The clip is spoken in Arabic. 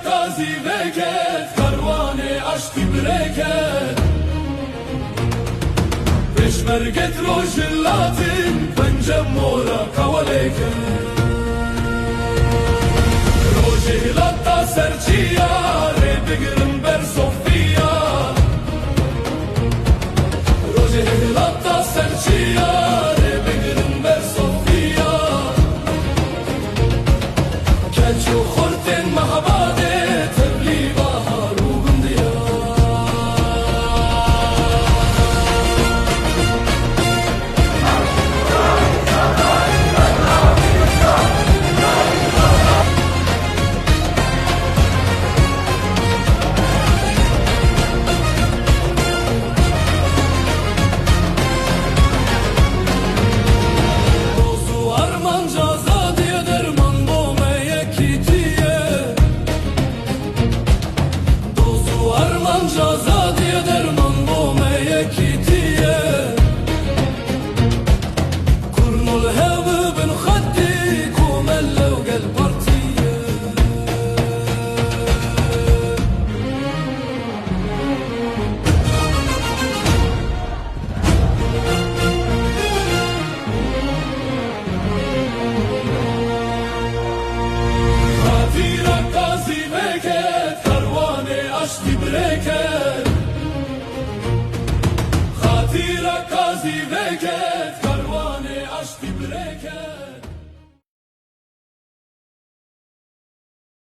قاضي وکت کاروان aşkı برکت پشمرگت روش لاتین پنجم مورا کولکت روش هلاتا سرچیا ری بگرم بر صوفیا روش هلاتا سرچیا ری بگرم بر صوفیا کچو خورتن محباده تبلی بهار و گندیا Azadiye derman bu meyekitiye Kurnul hevi bin khaddi kumelle و قلب partiye Hatira kazi veket karvane aşkı breket Hatira kazi veket karvane aşkı breket